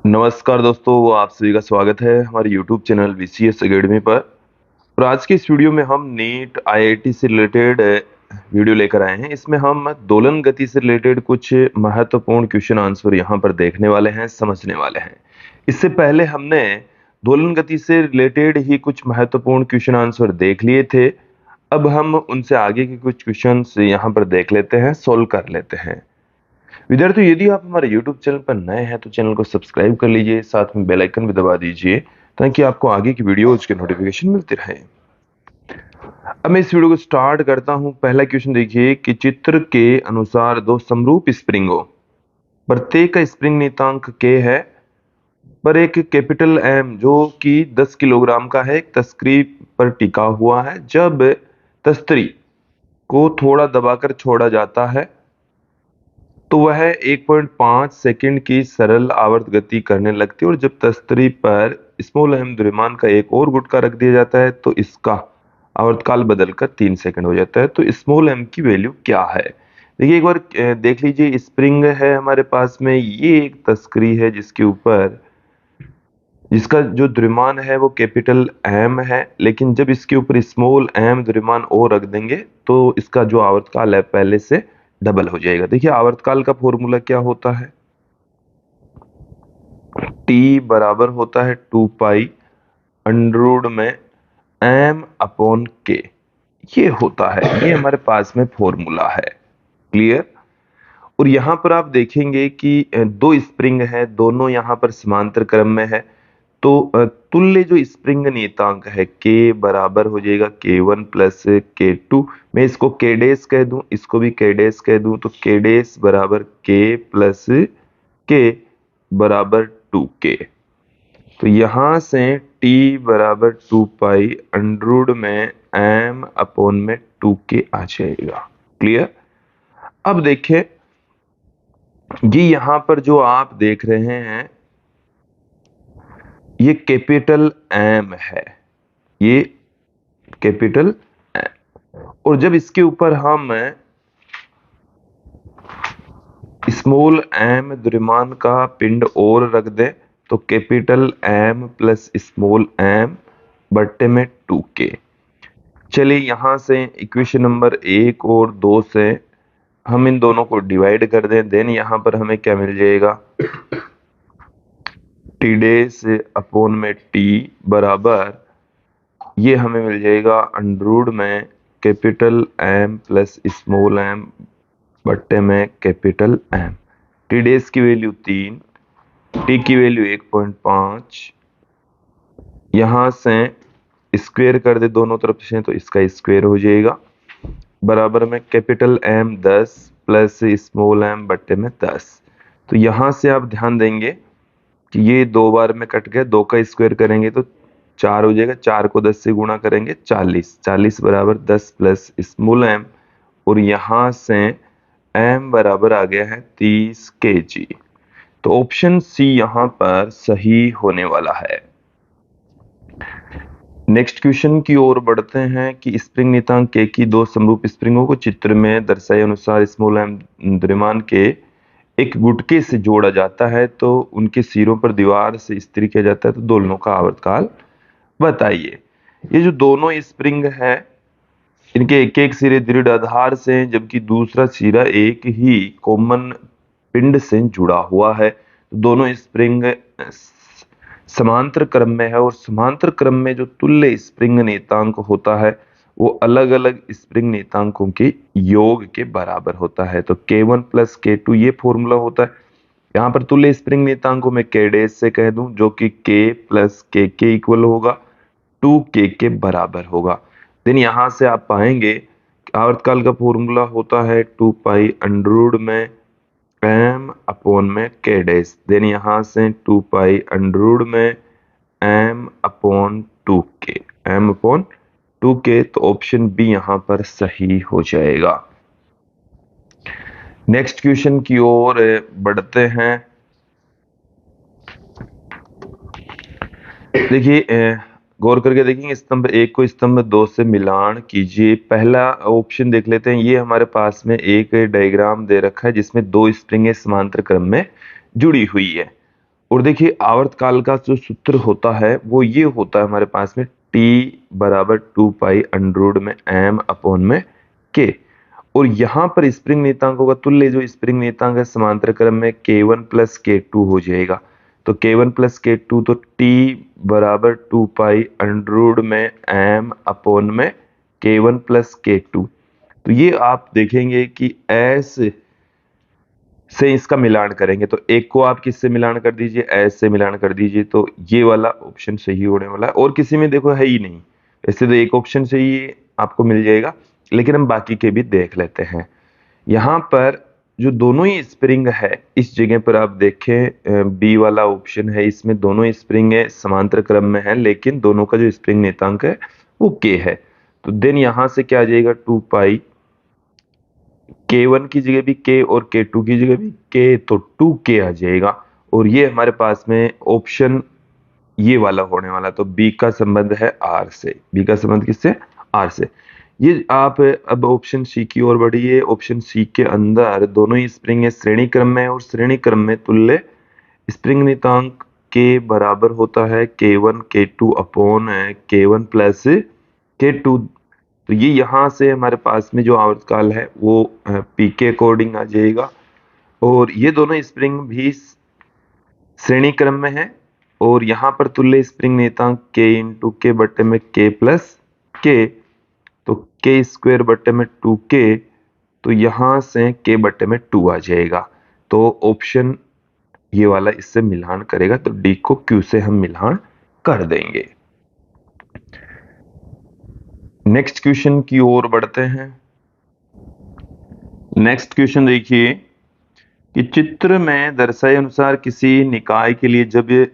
नमस्कार दोस्तों, आप सभी का स्वागत है हमारे YouTube चैनल VCS एकेडमी पर। और आज की इस वीडियो में हम नीट आईआईटी से रिलेटेड वीडियो लेकर आए हैं। इसमें हम दोलन गति से रिलेटेड कुछ महत्वपूर्ण क्वेश्चन आंसर यहाँ पर देखने वाले हैं, समझने वाले हैं। इससे पहले हमने दोलन गति से रिलेटेड ही कुछ महत्वपूर्ण क्वेश्चन आंसर देख लिए थे। अब हम उनसे आगे के कुछ क्वेश्चन यहाँ पर देख लेते हैं, सोल्व कर लेते हैं। विद्यार्थियों, यदि आप हमारे YouTube चैनल पर नए हैं तो चैनल को सब्सक्राइब कर लीजिए, साथ में बेल आइकन भी दबा दीजिए ताकि आपको आगे की वीडियोज के नोटिफिकेशन मिलते रहे। अब मैं इस वीडियो को स्टार्ट करता हूं। पहला क्वेश्चन देखिए कि चित्र के अनुसार दो समरूप स्प्रिंगों, प्रत्येक का स्प्रिंग नियतांक K है, पर एक कैपिटल M जो कि 10 किलोग्राम का है एक तस्करी पर टिका हुआ है। जब तस्तरी को थोड़ा दबाकर छोड़ा जाता है तो वह 1.5 सेकंड की सरल आवर्त गति करने लगती है, और जब तस्तरी पर स्मॉल m द्रव्यमान का एक और गुटका रख दिया जाता है तो इसका आवर्तकाल बदलकर 3 सेकंड हो जाता है। तो स्मॉल m की वैल्यू क्या है? देखिए एक बार देख लीजिए, स्प्रिंग है हमारे पास में, ये एक तस्करी है जिसके ऊपर जिसका जो द्रव्यमान है वो कैपिटल M है, लेकिन जब इसके ऊपर स्मॉल m द्रव्यमान और रख देंगे तो इसका जो आवर्तकाल है पहले से डबल हो जाएगा। देखिए आवर्तकाल का फॉर्मूला क्या होता है? T बराबर होता है 2 पाई अंडर में m अपॉन K। ये होता है, ये हमारे पास में फॉर्मूला है। क्लियर? और यहाँ पर आप देखेंगे कि दो स्प्रिंग है, दोनों यहाँ पर समांतर क्रम में है। तो तुल्य जो स्प्रिंग नियतांक है K बराबर हो जाएगा K1 प्लस K2। मैं इसको K डैश कह दूं, इसको भी K डैश कह दूं, तो K डैश बराबर K प्लस K बराबर 2K। तो यहां से T बराबर 2 पाई अंडर में M अपॉन में 2K आ जाएगा। क्लियर? अब देखिए, ये यहां पर जो आप देख रहे हैं ये कैपिटल M है, ये कैपिटल M। और जब इसके ऊपर हम स्मॉल m द्रव्यमान का पिंड और रख दें तो capital M plus small m बट्टे में 2K। चलिए यहां से इक्वेशन नंबर 1 और 2 से हम इन दोनों को डिवाइड कर दें, देन यहां पर हमें क्या मिल जाएगा? T डैश अपॉन में T बराबर, ये हमें मिल जाएगा अंडर में capital M plus small m बट्टे में कैपिटल M। T डैश की वैल्यू 3, T की वैल्यू 1.5। यहां से स्क्वायर कर दे दोनों तरफ से तो इसका स्क्वायर हो जाएगा, बराबर में capital M 10 plus small m बट्टे में 10। तो यहां से आप ध्यान देंगे कि ये 2 बार में कट गया, 2 का स्क्वायर करेंगे तो 4 हो जाएगा, 4 को 10 से गुणा करेंगे 40, 40 बराबर 10 प्लस स्मॉल m, और यहां से m बराबर आ गया है 30 kg। तो ऑप्शन सी यहां पर सही होने वाला है। नेक्स्ट क्वेश्चन की ओर बढ़ते हैं कि स्प्रिंग नियतांक K की दो समरूप स्प्रिंगों को चित्र में दर्शाए अनुसार स्मॉल m द्रव्यमान के एक गुटके से जोड़ा जाता है तो उनके सिरों पर दीवार से स्थिर किया जाता है, तो दोनों का आवर्तकाल बताइए। ये जो दोनों स्प्रिंग है इनके एक एक सिरे दृढ़ आधार से, जबकि दूसरा सिरा एक ही कॉमन पिंड से जुड़ा हुआ है। दोनों स्प्रिंग समांतर क्रम में है, और समांतर क्रम में जो तुल्य स्प्रिंग नियतांक होता है वो अलग अलग स्प्रिंग नियतांकों के योग के बराबर होता है। तो K1 प्लस K2 ये फॉर्मूला होता है। यहाँ पर तुल्य स्प्रिंग नियतांकों में K डैश से कह दूं, जो कि K प्लस KK इक्वल होगा 2K के बराबर होगा। देन यहाँ से आप पाएंगे आवर्तकाल का फॉर्मूला होता है 2 पाई अंडर में m अपॉन में K डैश। देन यहाँ से 2 पाई अंडर में m upon 2K, m upon 2K। तो ऑप्शन बी यहाँ पर सही हो जाएगा। नेक्स्ट क्वेश्चन की ओर बढ़ते हैं। देखिए गौर करके देखेंगे, स्तंभ 1 को स्तंभ 2 से मिलान कीजिए। पहला ऑप्शन देख लेते हैं। ये हमारे पास में एक डायग्राम दे रखा है जिसमें दो स्प्रिंगें समांतर क्रम में जुड़ी हुई है, और देखिए आवर्तकाल का जो सूत्र होता है वो ये होता है हमारे पास में t बराबर 2 पाई अंडर रूट में m अपॉन में k। और यहाँ पर स्प्रिंग नियतांकों का तुल्य जो स्प्रिंग नियतांक है समांतर क्रम में k1 प्लस k2 हो जाएगा। तो k1 प्लस k2 तो t बराबर 2 पाई अंडर रूट में m अपॉन में k1 प्लस k2। तो ये आप देखेंगे कि s से इसका मिलान करेंगे तो एक को आप किससे मिलान कर दीजिए, एस से मिलान कर दीजिए, तो ये वाला ऑप्शन सही होने वाला है। और किसी में देखो है ही नहीं, इससे तो एक ऑप्शन से ही आपको मिल जाएगा, लेकिन हम बाकी के भी देख लेते हैं। यहाँ पर जो दोनों ही स्प्रिंग है इस जगह पर आप देखें बी वाला ऑप्शन है, इसमें दोनों ही स्प्रिंग है समांतर क्रम में है, लेकिन दोनों का जो स्प्रिंग नियतांक है वो के है। तो देन यहां से क्या आ जाएगा 2 पाई k1 की जगह भी k और k2 की जगह भी k, तो 2k आ जाएगा। और ये हमारे पास में ऑप्शन ये वाला होने वाला, तो b का संबंध है r से। b का संबंध किससे, r से। ये आप अब ऑप्शन सी की ओर बढ़िए। ऑप्शन सी के अंदर दोनों ही स्प्रिंग है श्रेणी क्रम में, और श्रेणी क्रम में तुल्य स्प्रिंग नियतांक k बराबर होता है k1 k2 upon k1 plus k2। तो ये यहाँ से हमारे पास में जो आवर्तकाल है वो पी के अकॉर्डिंग आ जाएगा। और ये दोनों स्प्रिंग भी श्रेणी क्रम में है, और यहाँ पर तुल्य स्प्रिंग नियतांक k इंटू के बट्टे में k प्लस k, तो k स्क्वायर बट्टे में 2k, तो यहाँ से k बट्टे में 2 आ जाएगा। तो ऑप्शन ये वाला इससे मिलान करेगा, तो d को q से हम मिलान कर देंगे। नेक्स्ट क्वेश्चन की ओर बढ़ते हैं। नेक्स्ट क्वेश्चन देखिए कि चित्र में दर्शाए अनुसार किसी निकाय के लिए जब ये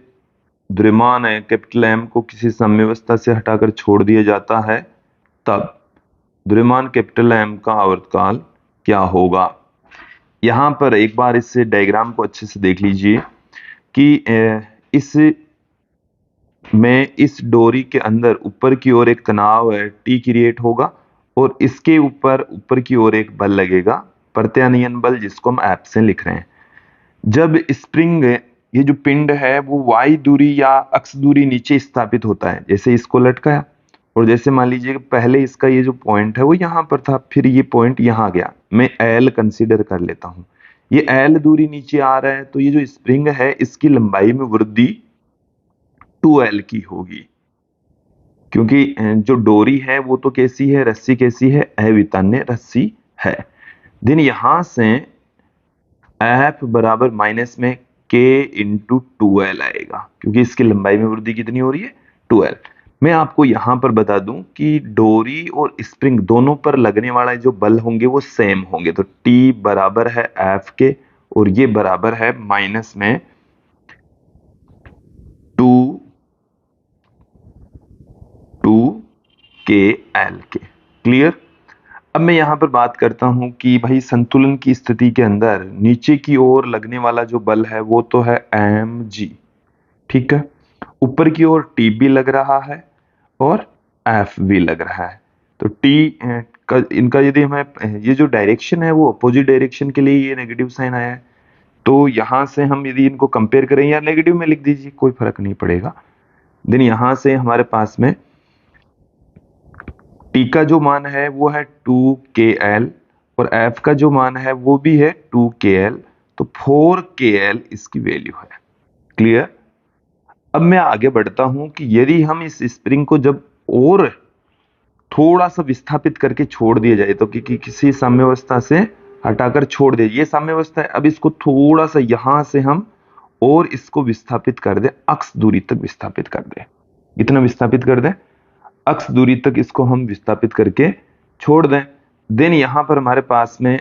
द्रव्यमान है कैपिटल M को किसी साम्यावस्था से हटाकर छोड़ दिया जाता है तब द्रव्यमान कैपिटल M का आवर्तकाल क्या होगा। यहां पर एक बार इस डायग्राम को अच्छे से देख लीजिए कि इस में इस डोरी के अंदर ऊपर की ओर एक तनाव है T क्रिएट होगा, और इसके ऊपर की ओर एक बल लगेगा प्रत्यानयन बल, जिसको हम F से लिख रहे हैं। जब स्प्रिंग ये जो पिंड है वो y दूरी या अक्ष दूरी नीचे स्थापित होता है, जैसे इसको लटकाया, और जैसे मान लीजिए कि पहले इसका ये जो पॉइंट है वो यहाँ पर था, फिर ये पॉइंट यहाँ गया, मैं L कंसीडर कर लेता हूँ। ये L दूरी नीचे आ रहा है, तो ये जो स्प्रिंग है इसकी लंबाई में वृद्धि 2L की होगी, क्योंकि जो डोरी है वो तो कैसी है, रस्सी कैसी है, अवितान्य रस्सी है। देन यहां से F बराबर माइनस में K इंटू 2L आएगा, क्योंकि इसकी लंबाई में वृद्धि कितनी हो रही है, 2L। मैं आपको यहां पर बता दूं कि डोरी और स्प्रिंग दोनों पर लगने वाला जो बल होंगे वो सेम होंगे, तो T बराबर है F के, और ये बराबर है माइनस में 2KL के। क्लियर। अब मैं यहां पर बात करता हूं कि भाई संतुलन की स्थिति के अंदर नीचे की ओर लगने वाला जो बल है वो तो है mg, ठीक है। ऊपर की ओर T भी लग रहा है और F भी लग रहा है। तो T का इनका यदि हमें ये जो डायरेक्शन है वो अपोजिट डायरेक्शन के लिए ये नेगेटिव साइन आया है, तो यहां से हम यदि इनको कंपेयर करें, या नेगेटिव में लिख दीजिए कोई फर्क नहीं पड़ेगा। देन यहां से हमारे पास में T का जो मान है वो है 2KL, और F का जो मान है वो भी है 2KL, तो 4KL इसकी वैल्यू है। क्लियर। अब मैं आगे बढ़ता हूं कि यदि हम इस स्प्रिंग को जब और थोड़ा सा विस्थापित करके छोड़ दिया जाए, तो किसी साम्यावस्था से हटाकर छोड़ दिया, ये साम्यावस्था है, अब इसको थोड़ा सा यहां से हम और इसको विस्थापित कर दें, अक्ष दूरी तक विस्थापित कर दें। इतना विस्थापित कर दें, अक्ष दूरी तक इसको हम विस्थापित करके छोड़ दें। देन यहां पर हमारे पास में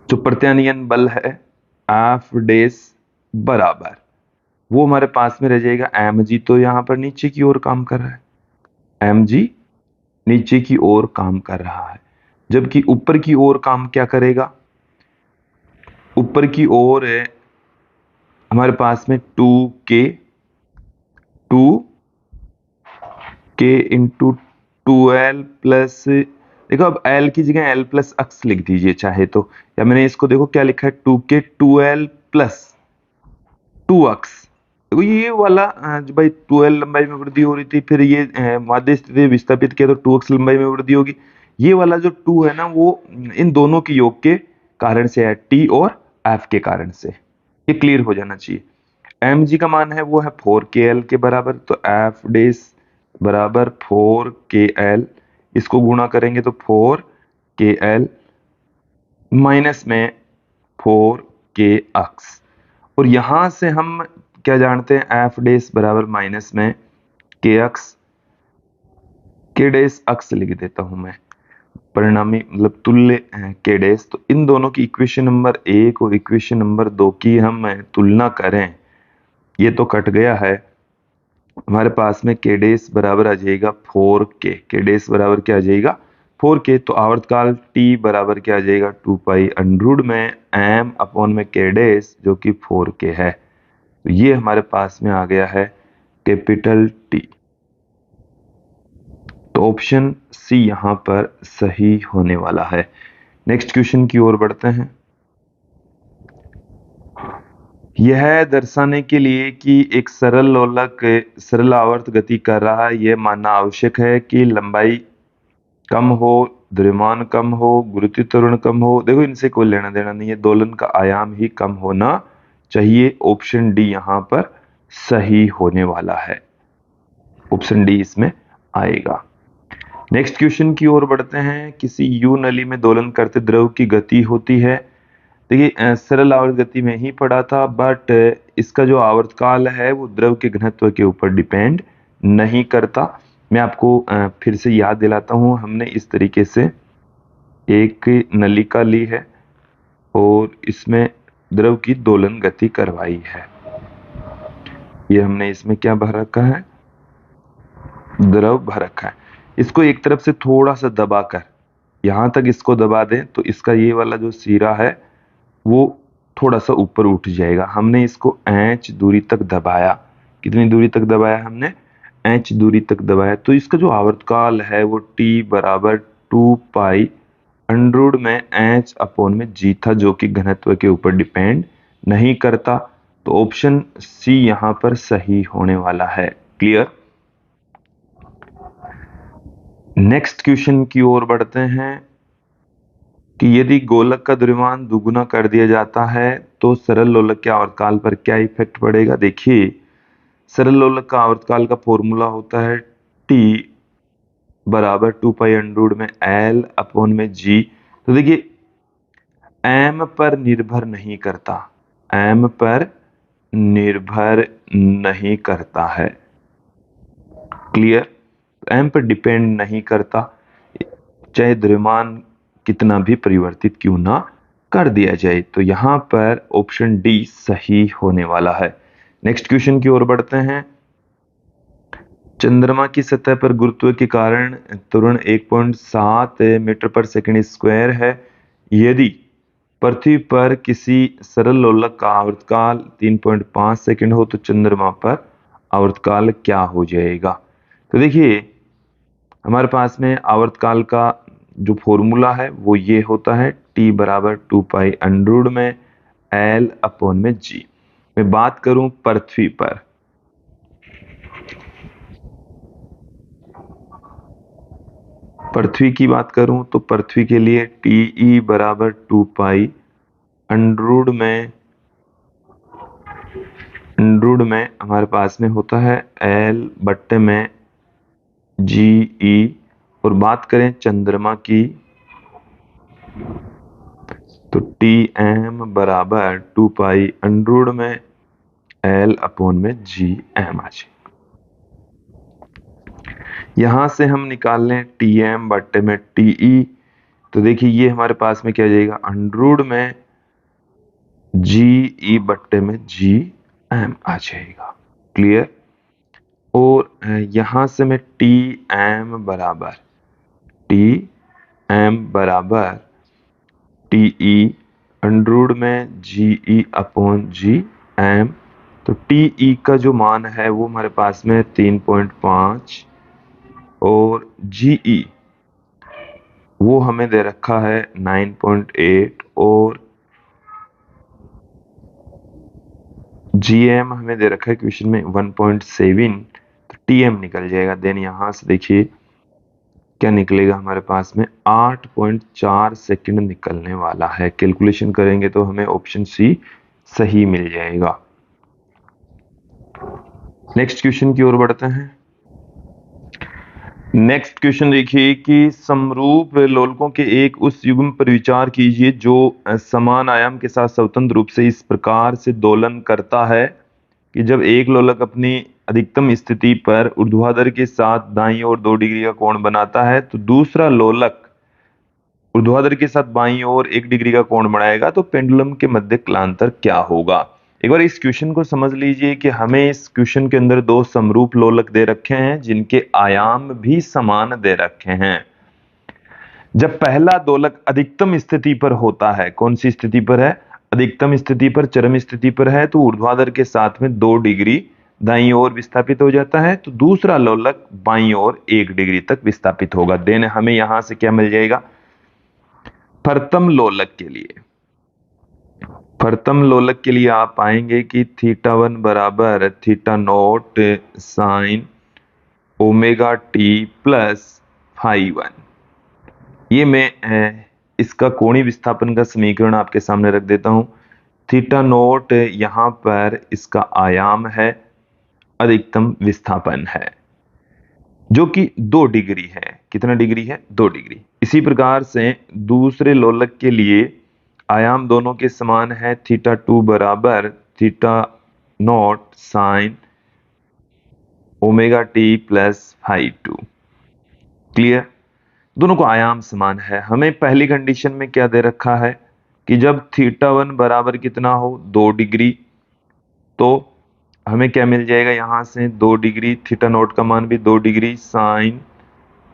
जो प्रत्यानयन बल है F डेस बराबर वो हमारे पास में रह जाएगा mg, तो यहां पर नीचे की ओर काम कर रहा है, mg नीचे की ओर काम कर रहा है, जबकि ऊपर की ओर काम क्या करेगा, ऊपर की ओर है हमारे पास में 2k इंटू 2L प्लस, देखो अब L की जगह L प्लस अक्स लिख दीजिए चाहे तो, या मैंने इसको देखो क्या लिखा है 2k 2L प्लस 2x। देखो ये वाला जो भाई 12 लंबाई में वृद्धि हो रही थी, फिर ये माध्य स्थिति विस्थापित किया तो 2x लंबाई में वृद्धि होगी। ये वाला जो 2 है ना वो इन दोनों के योग के कारण से है, t और f के कारण से। ये क्लियर हो जाना चाहिए। mg का मान है वो है 4kl के बराबर, तो f डेस बराबर 4kl, इसको गुणा करेंगे तो 4kl माइनस में 4kx। और यहां से हम क्या जानते हैं, एफ डेस बराबर माइनस में के एक्स, के डेस अक्स लिख देता हूं मैं, परिणामी मतलब तुल्य के डेस। तो इन दोनों की इक्वेशन नंबर 1 और इक्वेशन नंबर 2 की हम तुलना करें, ये तो कट गया है। हमारे पास में के डेस बराबर आ जाएगा 4k, के डेस बराबर क्या आ जाएगा 4k। तो आवर्तकाल t बराबर क्या आ जाएगा 2 पाई अंडरूट में m अपॉन में के डेस जो कि 4k है। तो ये हमारे पास में आ गया है कैपिटल टी। तो ऑप्शन सी यहां पर सही होने वाला है। नेक्स्ट क्वेश्चन की ओर बढ़ते हैं। यह दर्शाने के लिए कि एक सरल लोलक सरल आवर्त गति कर रहा है, यह मानना आवश्यक है कि लंबाई कम हो, द्रव्यमान कम हो, गुरुत्वीय त्वरण कम हो। देखो इनसे कोई लेना देना नहीं है, दोलन का आयाम ही कम होना चाहिए। ऑप्शन डी यहां पर सही होने वाला है, ऑप्शन डी इसमें आएगा। नेक्स्ट क्वेश्चन की ओर बढ़ते हैं। किसी यू नली में दोलन करते द्रव की गति होती है। देखिए सरल आवर्त गति में ही पढ़ा था, बट इसका जो आवर्तकाल है वो द्रव के घनत्व के ऊपर डिपेंड नहीं करता। मैं आपको फिर से याद दिलाता हूं, हमने इस तरीके से एक नलिका ली है और इसमें द्रव की दोलन गति करवाई है। ये हमने इसमें क्या भर रखा है, द्रव भर रखा है। इसको एक तरफ से थोड़ा सा दबाकर यहां तक इसको दबा दें तो इसका ये वाला जो सिरा है वो थोड़ा सा ऊपर उठ जाएगा। हमने इसको h दूरी तक दबाया। कितनी दूरी तक दबाया हमने, h दूरी तक दबाया। तो इसका जो आवर्तकाल है वो t बराबर 2 पाई अंडरूट में h अपॉन में g था, जो कि घनत्व के ऊपर डिपेंड नहीं करता। तो ऑप्शन सी यहां पर सही होने वाला है। क्लियर। नेक्स्ट क्वेश्चन की ओर बढ़ते हैं कि यदि गोलक का द्रव्यमान दुगुना कर दिया जाता है तो सरल लोलक के आवर्तकाल पर क्या इफेक्ट पड़ेगा। देखिए सरल लोलक का आवर्तकाल का फॉर्मूला होता है t बराबर 2 पाई अंडरूट में l अपॉन में g। तो देखिए m पर निर्भर नहीं करता, m पर निर्भर नहीं करता है। क्लियर। m पर डिपेंड नहीं करता, चाहे द्रव्यमान कितना भी परिवर्तित क्यों ना कर दिया जाए। तो यहां पर ऑप्शन डी सही होने वाला है। नेक्स्ट क्वेश्चन की ओर बढ़ते हैं। चंद्रमा की सतह पर गुरुत्व के कारण त्वरण 1.7 मीटर पर सेकंड स्क्वायर है। यदि पृथ्वी पर किसी सरल लोलक का आवर्तकाल 3.5 सेकंड हो तो चंद्रमा पर आवर्तकाल क्या हो जाएगा। तो देखिए हमारे पास में आवर्तकाल का जो फॉर्मूला है वो ये होता है t बराबर 2 पाई अंडरूट में l अपॉन में g। मैं बात करूं पृथ्वी पर, पृथ्वी की बात करूं तो पृथ्वी के लिए टी बराबर 2 पाई अंडरूट में हमारे पास में होता है l बट्टे में जी ई। और बात करें चंद्रमा की तो टी एम बराबर 2 पाई अंडरूट में एल अपॉन में जी एम आ जाए। यहां से हम निकाल लें टी एम बट्टे में टी ई। तो देखिए ये हमारे पास में क्या आ जाएगा, अंडरूट में जी ई बट्टे में जी एम आ जाएगा। क्लियर। और यहां से मैं टी एम बराबर टी ई अंडरूट में जी ई अपॉन जी एम। तो टी ई का जो मान है वो हमारे पास में 3.5 और जी ई वो हमें दे रखा है 9.8 और GM हमें दे रखा है क्वेश्चन में 1.7, तो TM निकल जाएगा। देन यहां से देखिए क्या निकलेगा हमारे पास में 8.4 सेकंड निकलने वाला है। कैलकुलेशन करेंगे तो हमें ऑप्शन सी सही मिल जाएगा। नेक्स्ट क्वेश्चन की ओर बढ़ते हैं। नेक्स्ट क्वेश्चन देखिए कि समरूप लोलकों के एक उस युग्म पर विचार कीजिए जो समान आयाम के साथ स्वतंत्र रूप से इस प्रकार से दोलन करता है कि जब एक लोलक अपनी अधिकतम स्थिति पर ऊर्ध्वाधर के साथ दाईं ओर 2 डिग्री का कोण बनाता है तो दूसरा लोलक ऊर्ध्वाधर के साथ बाईं ओर 1 डिग्री का कोण बनाएगा, तो पेंडुलम के मध्य कलांतर क्या होगा। एक बार इस क्वेश्चन को समझ लीजिए कि हमें इस क्वेश्चन के अंदर दो समरूप लोलक दे रखे हैं जिनके आयाम भी समान दे रखे हैं। जब पहला दोलक अधिकतम स्थिति पर होता है, कौन सी स्थिति पर है, अधिकतम स्थिति पर, चरम स्थिति पर है, तो ऊर्ध्वाधर के साथ में 2 डिग्री दाईं ओर विस्थापित हो जाता है, तो दूसरा लोलक बाईं ओर 1 डिग्री तक विस्थापित होगा। देन हमें यहां से क्या मिल जाएगा, प्रथम लोलक के लिए, प्रथम लोलक के लिए आप पाएंगे कि θ1 बराबर θ0 साइन ओमेगा टी प्लस φ1। ये मैं इसका कोणीय विस्थापन का समीकरण आपके सामने रख देता हूं। θ0 यहां पर इसका आयाम है, अधिकतम विस्थापन है जो कि 2 डिग्री है। कितना डिग्री है, 2 डिग्री। इसी प्रकार से दूसरे लोलक के लिए आयाम दोनों के समान है, θ2 बराबर θ0 sine omega T plus φ2। Clear, दोनों को आयाम समान है। हमें पहली कंडीशन में क्या दे रखा है कि जब θ1 बराबर कितना हो, 2 डिग्री, तो हमें क्या मिल जाएगा, यहां से 2 डिग्री, θ0 का मान भी 2 degree sine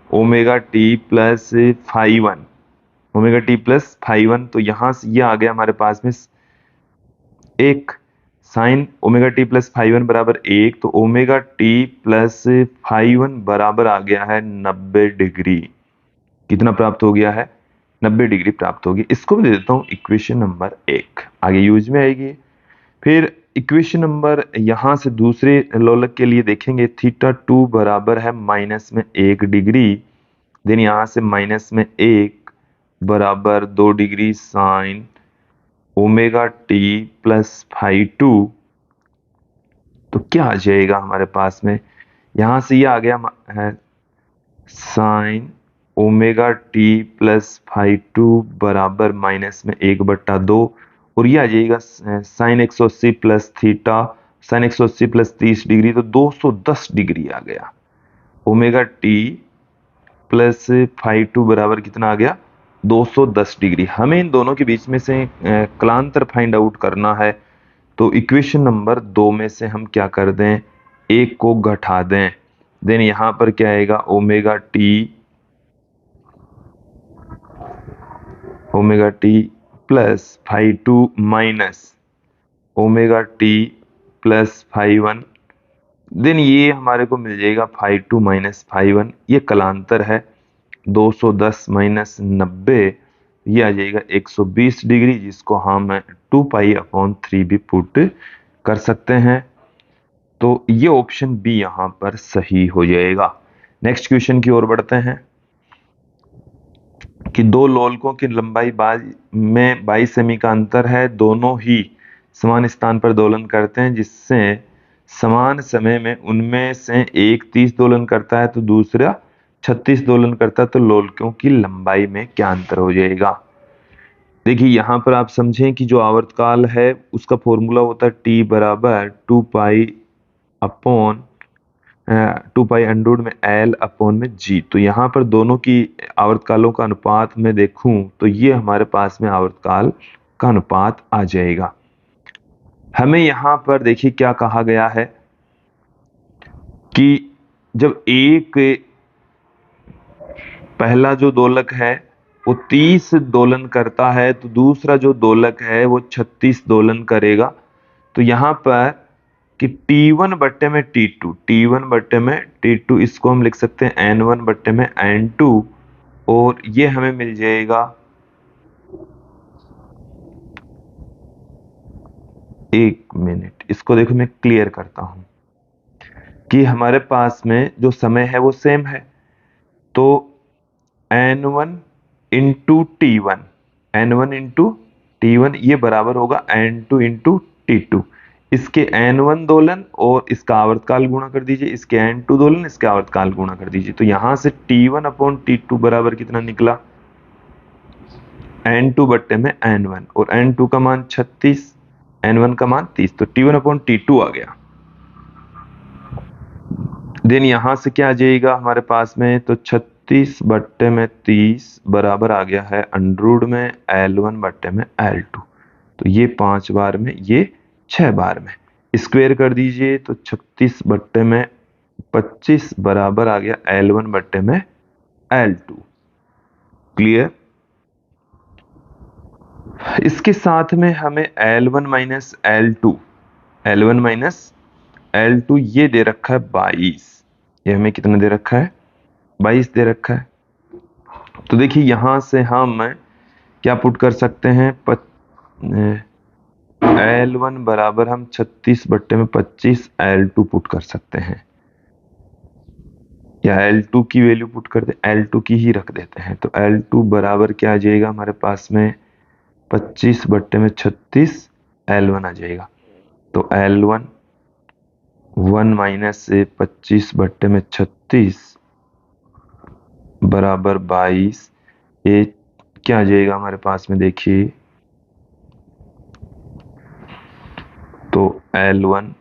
omega T plus φ1, omega T plus φ1। तो यहां से ये आ गया हमारे पास में एक, साइन ओमेगा टी प्लस φ1 बराबर 1, तो ओमेगा टी प्लस φ1 बराबर आ गया है 90 डिग्री। कितना प्राप्त हो गया है, 90 डिग्री प्राप्त होगी। इसको भी दे देता हूं इक्वेशन नंबर 1, आगे यूज में आएगी। फिर इक्वेशन नंबर यहां से दूसरे लोलक के लिए देखेंगे, θ2 बराबर है माइनस में 1 डिग्री, देन यहां से माइनस में 1 बराबर 2 degree sine omega T plus φ2। तो क्या आ जाएगा हमारे पास में, यहां से ये आ गया है साइन ओमेगा टी प्लस φ2 बराबर माइनस में 1/2, और ये आ जाएगा sine 180 plus theta, sine 180 plus 30 degree, तो 210 डिग्री आ गया। ओमेगा टी प्लस φ2 बराबर कितना आ गया, 210 डिग्री। हमें इन दोनों के बीच में से कलांतर फाइंड आउट करना है, तो इक्वेशन नंबर 2 में से हम क्या कर दें, एक को घटा दें। देन यहां पर क्या आएगा, omega T plus φ2 minus omega T plus φ1। Then ये हमारे को मिल जाएगा φ2 माइनस φ1, ये कलांतर है। 210 माइनस 90, ये आ जाएगा 120 डिग्री, जिसको हम 2π/3 भी पुट कर सकते हैं। तो ये ऑप्शन बी यहां पर सही हो जाएगा। नेक्स्ट क्वेश्चन की ओर बढ़ते हैं कि दो लोलकों की लंबाई में 22 सेमी का अंतर है, दोनों ही समान स्थान पर दोलन करते हैं, जिससे समान समय में उनमें से एक 30 दोलन करता है तो दूसरा 36 दोलन करता है, तो लोलकों की लंबाई में क्या अंतर हो जाएगा। देखिए यहां पर आप समझें कि जो आवर्तकाल है उसका फॉर्मूला होता है टी बराबर 2π अंडररूट में एल अपॉन में जी। तो यहाँ पर दोनों की आवर्तकालों का अनुपात में देखूं तो ये हमारे पास में आवर्तकाल का अनुपात आ जाएगा। हमें यहाँ पर देखिए क्या कहा गया है कि जब एक पहला जो दोलक है वो 30 दोलन करता है तो दूसरा जो दोलक है वो 36 दोलन करेगा। तो यहाँ पर कि T1 बट्टे में T2, T1 बट्टे में T2, इसको हम लिख सकते हैं N1 बट्टे में N2, और ये हमें मिल जाएगा एक मिनट, इसको देखो मैं क्लियर करता हूं कि हमारे पास में जो समय है वो सेम है, तो N1 into T1, N1 into T1 ये बराबर होगा N2 इंटू T2। इसके N1 दोलन और इसका आवर्तकाल गुणा कर दीजिए, इसके N2 दोलन इसके आवर्तकाल गुणा कर दीजिए, तो यहां से T1 अपॉन T2 बराबर कितना निकला, N2 बट्टे में N1, और N2 का मान 36, N1 का मान 30, तो T1 अपॉन T2 आ गया। देन यहां से क्या आ जाएगा हमारे पास में, तो 36 बट्टे में 30 बराबर आ गया है अंडरूट में L1 बट्टे में L2। तो ये 5 बार में, ये 6 बार में, स्क्वायर कर दीजिए तो 36 बट्टे में 25 बराबर आ गया L1 बट्टे में L2। क्लियर। इसके साथ में हमें L1 minus L2, L1 minus L2 ये दे रखा है 22। ये हमें कितना दे रखा है, 22 दे रखा है। तो देखिए यहां से हम क्या पुट कर सकते हैं, L1 बराबर हम 36 बट्टे में 25 L2 पुट कर सकते हैं, या L2 की वैल्यू पुट कर दे, L2 की ही रख देते हैं। तो L2 बराबर क्या आ जाएगा हमारे पास में, 25 बट्टे में 36 L1 आ जाएगा। तो L1 1 माइनस से 25 बट्टे में 36 बराबर 22, ये क्या आ जाएगा हमारे पास में, देखिए तो L1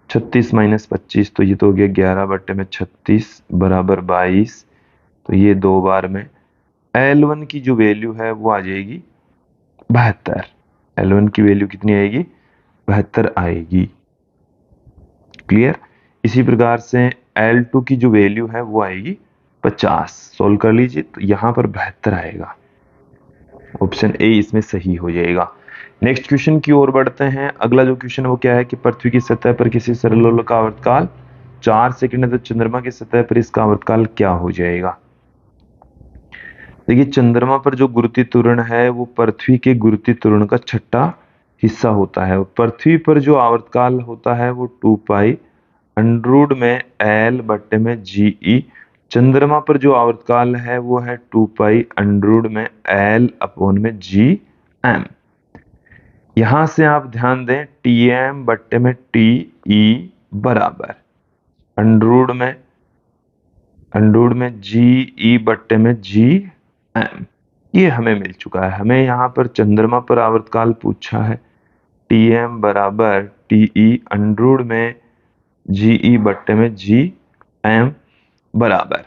36 माइनस 25, तो ये तो हो गया 11 बट्टे में 36 बराबर 22। तो ये 2 बार में L1 की जो वैल्यू है वो आ जाएगी 72। L1 की वैल्यू कितनी आएगी, 72 आएगी। क्लियर। इसी प्रकार से L2 की जो वैल्यू है वो आएगी 50। सोल्व कर लीजिए, तो यहां पर 72 आएगा। ऑप्शन ए इसमें सही हो जाएगा। नेक्स्ट क्वेश्चन की ओर बढ़ते हैं। अगला जो क्वेश्चन है वो क्या है कि पृथ्वी की सतह पर किसी सरलोल का आवर्तकाल 4 सेकंड है, तो चंद्रमा की सतह पर इसका आवर्तकाल क्या हो जाएगा। देखिए चंद्रमा पर जो गुरुत्वीय त्वरण है वो पृथ्वी के गुरुत्वीय त्वरण का छठा हिस्सा होता है, और पृथ्वी पर जो आवर्तकाल होता है वो 2 पाई अंडरूट में L बट्टे में GE। चंद्रमा पर जो आवर्तकाल है वो है 2 पाई अंडरूट में L अपॉन में GM। यहां से आप ध्यान दें TM बट्टे में TE बराबर अंडरूट में GE बट्टे में GM। ये हमें मिल चुका है। हमें यहाँ पर चंद्रमा पर आवर्तकाल पूछा है, TM बराबर TE अंडरूट में GE बट्टे में GM बराबर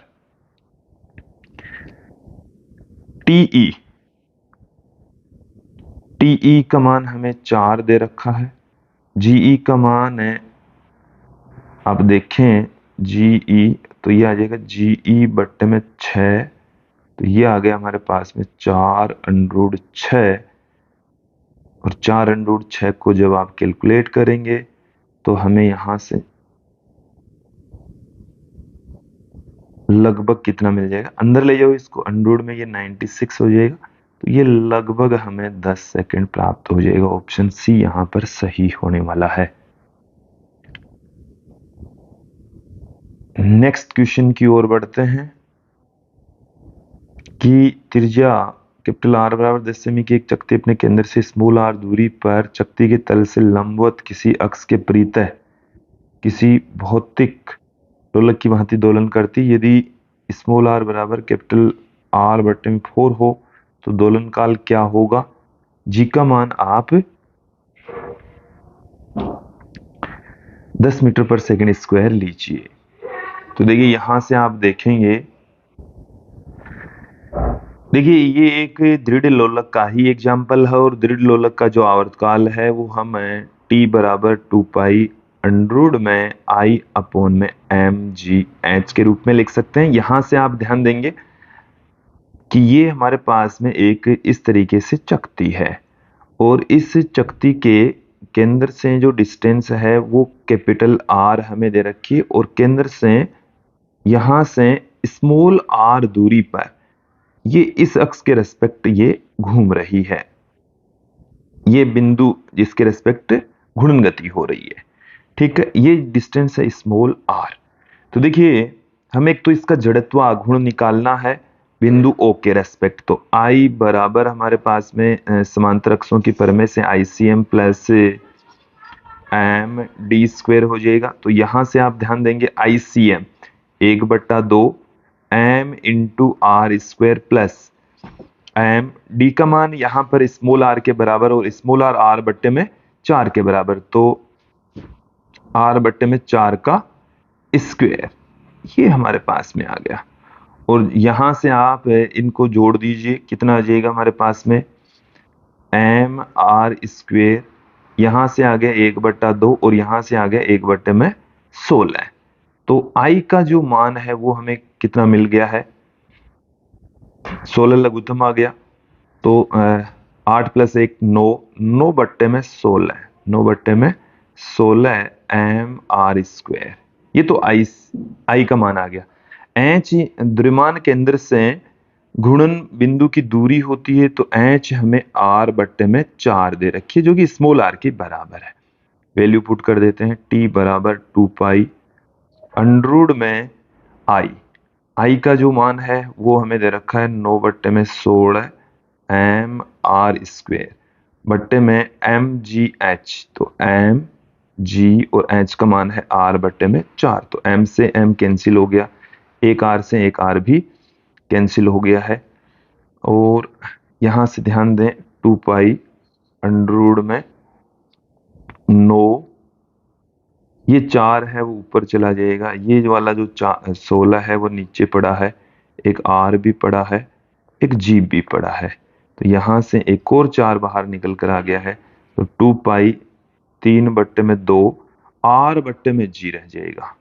TE का मान हमें 4 दे रखा है, GE का मान है, आप देखें GE तो ये आ जाएगा GE बट्टे में 6, तो ये आ गया हमारे पास में 4 अंडरूट 6, और 4 अंडरूट 6 को जब आप कैलकुलेट करेंगे तो हमें यहां से लगभग कितना मिल जाएगा, अंदर ले जाओ इसको, अंडरूट में ये 96 हो जाएगा, तो ये लगभग हमें 10 सेकंड प्राप्त हो जाएगा। ऑप्शन सी यहां पर सही होने वाला है। नेक्स्ट क्वेश्चन की ओर बढ़ते हैं कि त्रिज्या कैपिटल R बराबर 10 सेमी की एक चकती अपने केंद्र से स्मॉल r दूरी पर चकती के तल से लंबवत किसी अक्ष के परितः किसी भौतिक दोलक की भांति दोलन करती। यदि स्मॉल r बराबर कैपिटल R बट्टे में 4 हो तो दोलन काल क्या होगा। जी का मान आप 10 मीटर पर सेकंड स्क्वायर लीजिए। तो देखिए यहां से आप देखेंगे, देखिए ये एक दृढ़ लोलक का ही एग्जाम्पल है, और दृढ़ लोलक का जो आवर्तकाल है वो हम T बराबर 2 पाई अंडरूट में I अपॉन में MGH के रूप में लिख सकते हैं। यहां से आप ध्यान देंगे कि ये हमारे पास में एक इस तरीके से चकती है, और इस चकती के केंद्र से जो डिस्टेंस है वो कैपिटल R हमें दे रखी है, और केंद्र से यहां से स्मॉल r दूरी पर ये इस अक्ष के रेस्पेक्ट ये घूम रही है, ये बिंदु जिसके रेस्पेक्ट घूर्णन गति हो रही है। ठीक है, ये डिस्टेंस है स्मॉल आर। तो देखिए, हमें एक तो इसका जड़त्व आघूर्ण निकालना है बिंदु ओ के रेस्पेक्ट। तो आई बराबर हमारे पास में समांतर अक्षों की परिमेय से ICM plus M D square हो जाएगा। तो यहां से आप ध्यान देंगे ICM 1/2 M into R square plus M D का मान यहाँ पर स्मॉल आर के बराबर और स्मॉल आर आर बट्टे में 4 के बराबर, तो आर बट्टे में 4 का स्क्वायर, ये हमारे पास में आ गया। और यहां से आप इनको जोड़ दीजिए, कितना आ जाएगा हमारे पास में एम आर स्क्वेयर, यहां से आ गया 1/2 और यहां से आ गया 1/16। तो आई का जो मान है वो हमें कितना मिल गया है, 16 लघुत्तम आ गया। तो 8 + 1 9, 9/16, 9/16 एम आर स्क्वेयर, ये तो आई का मान आ गया। एच द्विमान केंद्र से घूर्णन बिंदु की दूरी होती है, तो एच हमें r/4 दे रखी है, जो कि स्मॉल आर के बराबर है। वैल्यू पुट कर देते हैं, t बराबर 2 पाई √ आई। आई का जो मान है वो हमें दे रखा है 9/16 एम आर स्क्वेयर बट्टे में mgh। तो एम जी और एच का मान है r/4। तो m से m कैंसिल हो गया, एक r से एक r भी कैंसिल हो गया है। और यहां से ध्यान दें 2 पाई √ 9, ये 4 है वो ऊपर चला जाएगा, ये वाला जो 16 है वो नीचे पड़ा है, एक r भी पड़ा है, एक g भी पड़ा है। तो यहां से एक और 4 बाहर निकल कर आ गया है। तो 2 पाई 3/2 r/g रह जाएगा,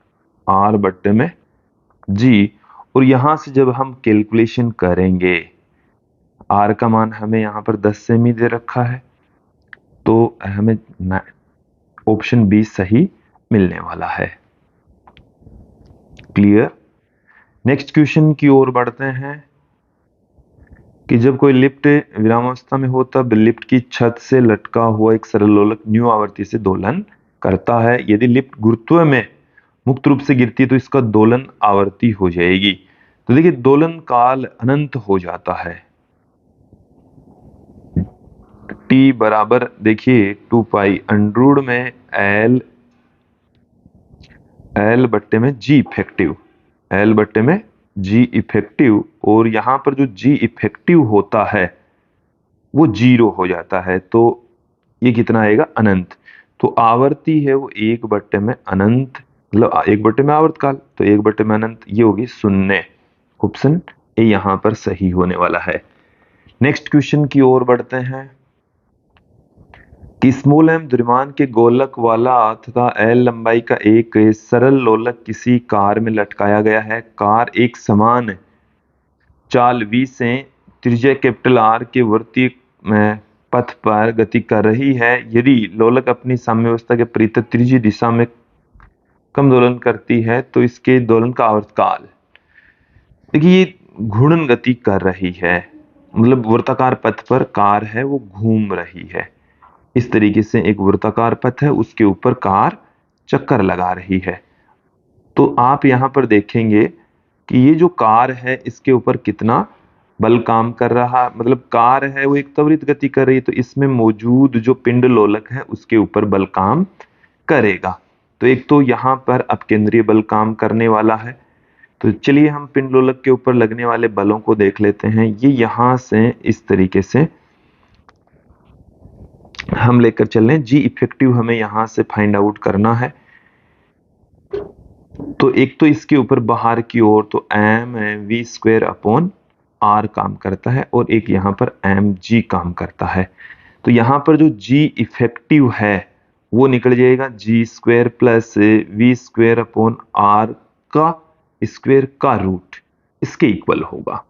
r/g। और यहां से जब हम कैलकुलेशन करेंगे, r का मान हमें यहाँ पर 10 सेमी दे रखा है, तो हमें ऑप्शन बी सही मिलने वाला है। क्लियर। नेक्स्ट क्वेश्चन की ओर बढ़ते हैं कि जब कोई लिफ्ट विरामावस्था में हो तब लिफ्ट की छत से लटका हुआ एक सरल लोलक न्यू आवृत्ति से दोलन करता है। यदि लिफ्ट गुरुत्व में मुक्त रूप से गिरती है तो इसका दोलन आवर्ती हो जाएगी। तो देखिए, दोलन काल अनंत हो जाता है। टी बराबर देखिए 2 पाई √ एल बट्टे में जी इफेक्टिव। और यहां पर जो जी इफेक्टिव होता है वो 0 हो जाता है, तो ये कितना आएगा, अनंत। तो आवर्ती है वो 1/, अनंत मतलब 1/, आवर्तकाल, तो 1/, अनंत, ये होगी 0। ऑप्शन ए यहां पर सही होने वाला है। नेक्स्ट क्वेश्चन की ओर बढ़ते हैं कि स्मॉल एम द्रव्यमान के गोलक वाला तथा एल लंबाई का एक सरल लोलक किसी कार में लटकाया गया है। कार एक समान चाल v से त्रिज्या R के वृत्तीय पथ पर गति कर रही है। यदि लोलक अपनी साम्यावस्था के परितः त्रिज्यीय दिशा में कम दोलन करती है तो इसके दोलन का आवर्तकाल, देखिए ये घूर्णन गति कर रही है, मतलब वृत्ताकार पथ पर कार है वो घूम रही है। इस तरीके से एक वृत्ताकार पथ है, उसके ऊपर कार चक्कर लगा रही है। तो आप यहां पर देखेंगे कि ये जो कार है इसके ऊपर कितना बल काम कर रहा, मतलब कार है वो एक त्वरित गति कर रही है, तो इसमें मौजूद जो पिंड लोलक है उसके ऊपर बल काम करेगा। तो एक तो यहां पर अपकेंद्रीय बल काम करने वाला है। तो चलिए हम पिंड लोलक के ऊपर लगने वाले बलों को देख लेते हैं। ये यहां से इस तरीके से हम लेकर चल रहे हैं, जी इफेक्टिव हमें यहां से फाइंड आउट करना है। तो एक तो इसके ऊपर बाहर की ओर तो mv² काम करता है और एक यहां पर mg काम करता है। तो यहां पर जो g इफेक्टिव है वो निकल जाएगा g² + v² का स्क्वायर का रूट, इसके इक्वल होगा।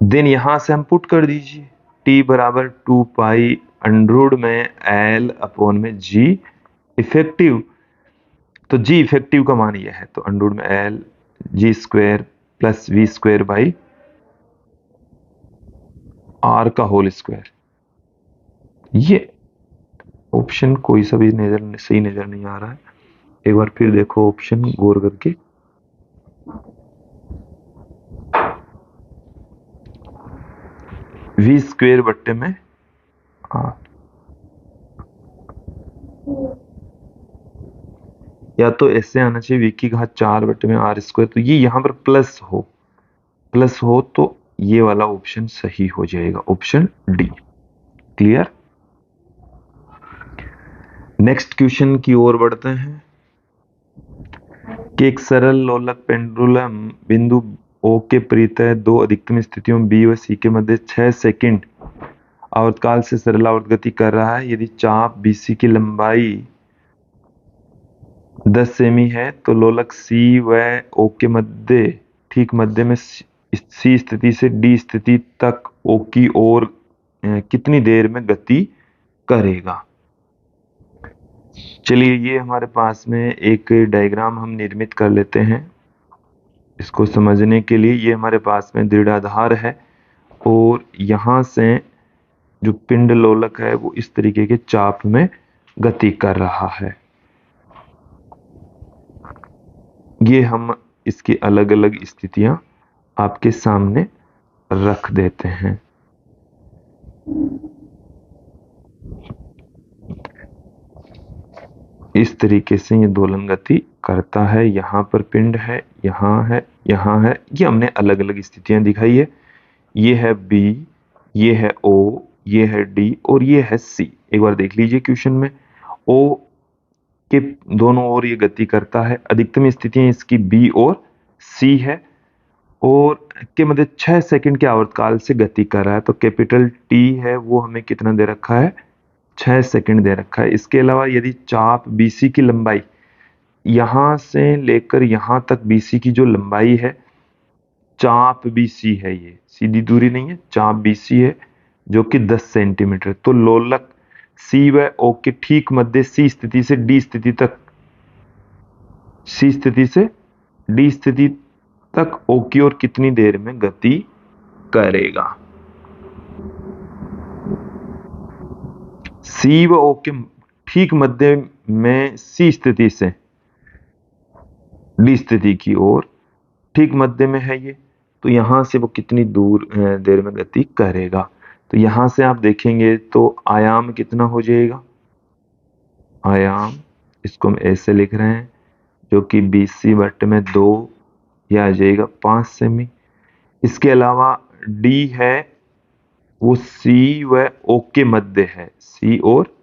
देन यहां से हम पुट कर दीजिए, t बराबर 2 पाई √L/g इफेक्टिव। तो जी इफेक्टिव का मान यह है, तो √L(g² + v²/r का होल स्क्वायर, ये ऑप्शन कोई सा भी सही नजर नहीं आ रहा है। एक बार फिर देखो ऑप्शन गौर करके। वी स्क्वेयर बट्टे में आर, या तो ऐसे आना चाहिए वी की घात 4 बट्टे में आर स्क्वायर, तो ये यहाँ पर प्लस हो तो ये वाला ऑप्शन सही हो जाएगा, option D. Clear. Next question की ओर बढ़ते हैं कि एक सरल लोलक पेंडुलम बिंदु O के परितः दो अधिकतम स्थितियों B व C के मध्य 6 सेकंड आवर्तकाल से सरलावर्त गति कर रहा है। यदि चाप BC की लंबाई 10 सेमी है तो लोलक C व O के मध्य ठीक मध्य में C स्थिति से D स्थिति तक O की ओर कितनी देर में गति करेगा। चलिए ये हमारे पास में एक डायग्राम हम निर्मित कर लेते हैं इसको समझने के लिए। ये हमारे पास में दृढ़ आधार है और यहां से जो पिंड लोलक है वो इस तरीके के चाप में गति कर रहा है। ये हम इसकी अलग अलग स्थितियां आपके सामने रख देते हैं। इस तरीके से ये दोलन गति करता है। यहाँ पर पिंड है, यहाँ है, यहाँ है। ये हमने अलग अलग स्थितियां दिखाई है। ये है बी, ये है ओ, ये है डी और ये है सी। एक बार देख लीजिए क्वेश्चन में, ओ के दोनों ओर ये गति करता है। अधिकतम स्थितियां इसकी बी और सी है और के मध्य 6 सेकंड के आवर्तकाल से गति कर रहा है। तो कैपिटल टी है वो हमें कितना दे रखा है, 6 सेकंड दे रखा है। इसके अलावा यदि चाप BC की लंबाई यहां से लेकर यहां तक BC की जो लंबाई है, चाप BC है, ये सीधी दूरी नहीं है, चाप BC है जो कि 10 सेंटीमीटर। तो लोलक C व O के ठीक मध्य C स्थिति से D स्थिति तक, C स्थिति से D स्थिति तक O की ओर कितनी देर में गति करेगा। C व O के ठीक मध्य में C स्थिति से D स्थिति की ओर ठीक मध्य में है ये, तो यहां से वो कितनी दूर देर में गति करेगा। तो यहां से आप देखेंगे तो आयाम कितना हो जाएगा, आयाम इसको हम ऐसे लिख रहे हैं जो कि BC बट्टे में 2, यह आ जाएगा 5 सेमी। इसके अलावा D है वो C व O के मध्य है, C और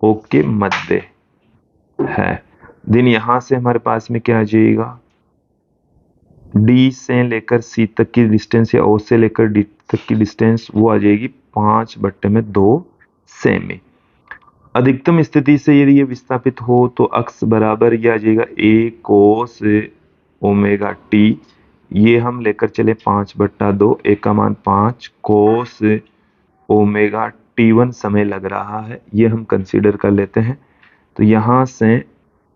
O के मध्य है। देन यहां से हमारे पास में क्या आ जाएगा, D से लेकर C तक की डिस्टेंस या O से लेकर D तक की डिस्टेंस वो आ जाएगी 5 बट्टे में 2 सेमी। अधिकतम स्थिति से यदि ये विस्थापित हो तो अक्स बराबर ये आ जाएगा A कोस ओमेगा T। ये हम लेकर चले 5/2, A का मान 5 कोस ओमेगा T1 समय लग रहा है, ये हम कंसीडर कर लेते हैं। तो यहां से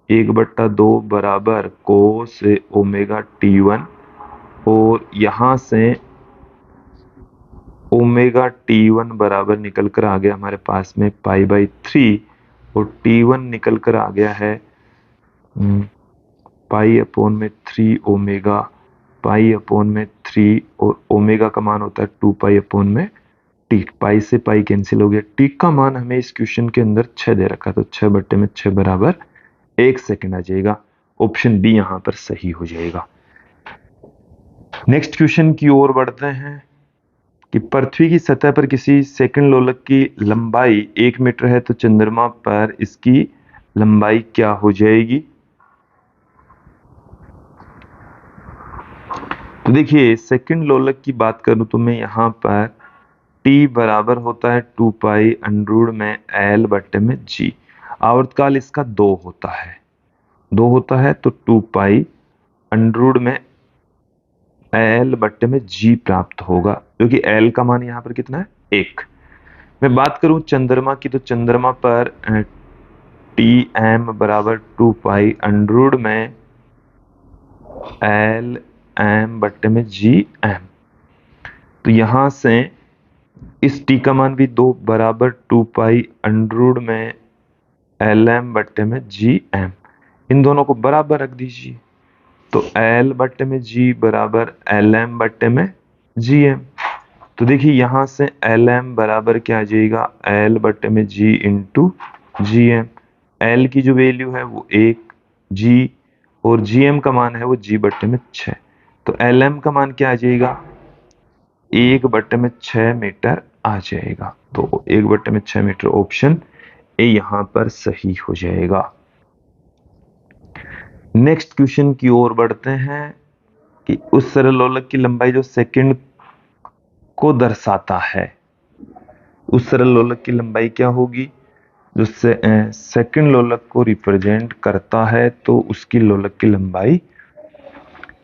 1/2 बराबर कोस ओमेगा T1 और यहां से ओमेगा T1 बराबर निकल कर आ गया हमारे पास में π/3 और T1 निकल कर आ गया है π/3 ओमेगा, π/3 और ओमेगा का मान होता है 2π/t। पाई से पाई कैंसिल हो गया। टी का मान हमें इस क्वेश्चन के अंदर 6 दे रखा, तो 6/6 बराबर 1 सेकंड आ जाएगा। ऑप्शन बी यहां पर सही हो जाएगा। नेक्स्ट क्वेश्चन की ओर बढ़ते हैं कि पृथ्वी की सतह पर किसी सेकंड लोलक की लंबाई 1 मीटर है तो चंद्रमा पर इसकी लंबाई क्या हो जाएगी। तो देखिए सेकंड लोलक की बात करूं तो मैं यहां पर t बराबर होता है 2π√L/g। आवर्तकाल इसका 2 होता है, 2 होता है तो 2π√L/g प्राप्त होगा, क्योंकि L का मान यहाँ पर कितना है 1। मैं बात करूं चंद्रमा की तो चंद्रमा पर Tm बराबर 2π√Lm/gm। तो यहां से इस T का मान भी 2 बराबर 2π√L एल एम बट्टे में जी एम, इन दोनों को बराबर रख दीजिए। तो एल बट्टे में जी बराबर एल एम बट्टे में जी एम। तो देखिए यहां से एल एम बराबर क्या आ जाएगा, एल बट्टे में जी इंटू जी एम। एल की जो वैल्यू है वो 1, जी और जी एम का मान है वो जी बट्टे में 6। तो एल एम का मान क्या आ जाएगा, 1/6 मीटर आ जाएगा। तो 1/6 मीटर, ऑप्शन ए यहां पर सही हो जाएगा। नेक्स्ट क्वेश्चन की ओर बढ़ते हैं कि उस सरल लोलक की लंबाई जो सेकंड को दर्शाता है, उस सरल लोलक की लंबाई क्या होगी, जो सेकंड लोलक को रिप्रेजेंट करता है, तो उसकी लोलक की लंबाई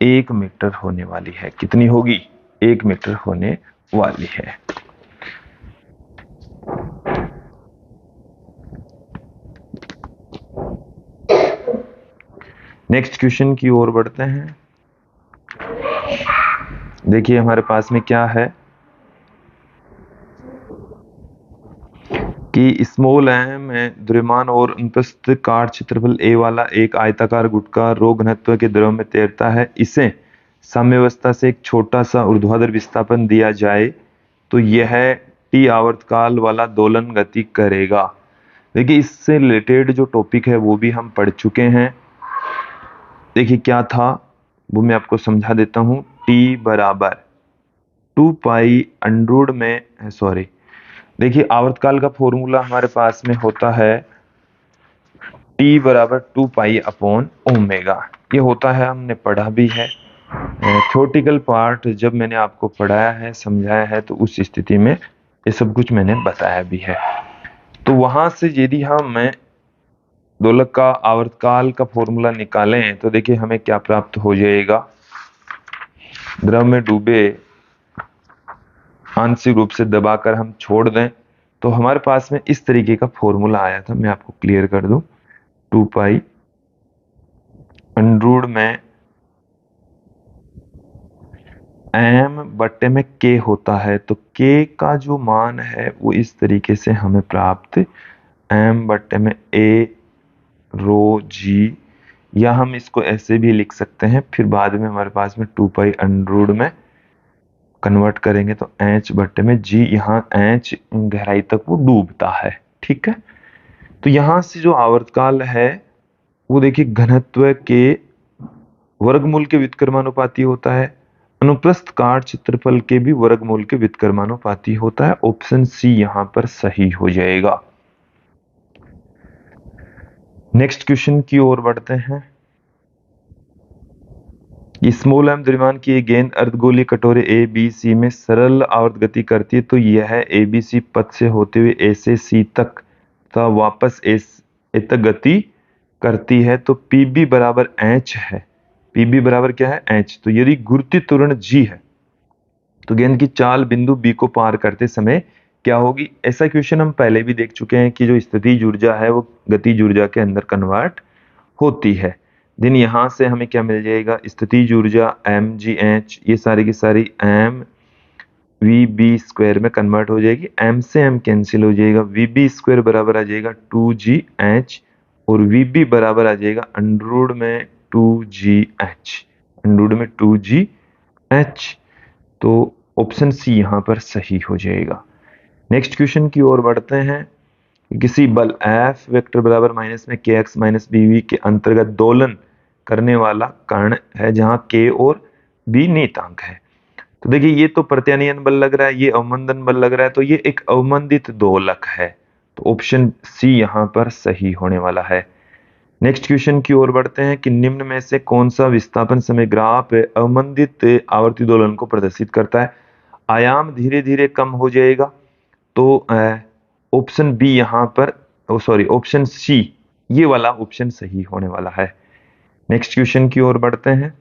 1 मीटर होने वाली है। कितनी होगी, 1 मीटर होने वाली है। नेक्स्ट क्वेश्चन की ओर बढ़ते हैं। देखिए हमारे पास में क्या है कि स्मॉल एम द्रव्यमान और अनुप्रस्थ काट क्षेत्रफल ए वाला एक आयताकार गुटका रो घनत्व के द्रव में तैरता है। इसे साम्यावस्था से एक छोटा सा ऊर्ध्वाधर विस्थापन दिया जाए तो यह टी आवर्तकाल वाला दोलन गति करेगा। देखिए इससे रिलेटेड जो टॉपिक है वो भी हम पढ़ चुके हैं। देखिए क्या था वो मैं आपको समझा देता हूं। टी बराबर 2 पाई अंडरूट में सॉरी, देखिए आवर्तकाल का फॉर्मूला हमारे पास में होता है टी बराबर 2 पाई अपॉन ओमेगा। ये होता है, हमने पढ़ा भी है। थ्योरेटिकल पार्ट जब मैंने आपको पढ़ाया है, समझाया है, तो उस स्थिति में ये सब कुछ मैंने बताया भी है। तो वहां से यदि हम दोलक का आवर्तकाल का फॉर्मूला निकालें तो देखिए हमें क्या प्राप्त हो जाएगा। द्रव में डूबे आंशिक रूप से दबाकर हम छोड़ दें तो हमारे पास में इस तरीके का फॉर्मूला आया था। मैं आपको क्लियर कर दूं, 2 पाई अंडरूट में एम बट्टे में के होता है। तो के का जो मान है वो इस तरीके से हमें प्राप्त, एम बट्टे में ए रो जी, या हम इसको ऐसे भी लिख सकते हैं। फिर बाद में हमारे पास में 2 पाई अंडरूट में कन्वर्ट करेंगे तो एच बट्टे में जी, यहाँ एच गहराई तक वो डूबता है। ठीक है, तो यहां से जो आवर्तकाल है वो देखिए घनत्व के वर्गमूल के व्युत्क्रमानुपाती होता है, अनुप्रस्थ काट क्षेत्रफल के भी वर्गमूल के व्युत्क्रमानुपाती होता है। ऑप्शन सी यहां पर सही हो जाएगा। नेक्स्ट क्वेश्चन की ओर बढ़ते हैं। स्मॉल एम द्रव्यमान की एक गेंद अर्धगोलीय कटोरे ए बी सी में सरल आवर्त गति करती है, तो यह ए बी सी पथ से होते हुए ए से सी तक तथा वापस ए तक गति करती है। तो पीबी बराबर एच है। पीबी बराबर क्या है, एच। तो यदि गुरुत्वीय त्वरण जी है तो गेंद की चाल बिंदु बी को पार करते समय क्या होगी। ऐसा क्वेश्चन हम पहले भी देख चुके हैं कि जो स्थितिज ऊर्जा है वो गतिज ऊर्जा के अंदर कन्वर्ट होती है। दिन यहां से हमें क्या मिल जाएगा, स्थितिज ऊर्जा एम जी एच, ये सारी की सारी एम वी बी स्क्वायर में कन्वर्ट हो जाएगी। एम से एम कैंसिल हो जाएगा, वी बी स्क्वायर बराबर आ जाएगा 2GH, और वी बी बराबर आ जाएगा अंडरूट में 2GH, अंडरूट में 2GH। तो ऑप्शन सी यहां पर सही हो जाएगा। नेक्स्ट क्वेश्चन की ओर बढ़ते हैं। किसी बल F वेक्टर बराबर माइनस में kx माइनस bv के अंतर्गत दोलन करने वाला कण है जहां k और b नियतांक है। तो देखिए ये तो प्रत्यानयन बल लग रहा है, ये अवमंदन बल लग रहा है, तो ये एक अवमंदित दोलक है। तो ऑप्शन सी यहां पर सही होने वाला है। नेक्स्ट क्वेश्चन की ओर बढ़ते हैं कि निम्न में से कौन सा विस्थापन समय ग्राफ अवमंदित आवर्ती दोलन को प्रदर्शित करता है। आयाम धीरे धीरे कम हो जाएगा। तो ऑप्शन बी यहां पर, सॉरी ऑप्शन सी, ये वाला ऑप्शन सही होने वाला है। नेक्स्ट क्वेश्चन की ओर बढ़ते हैं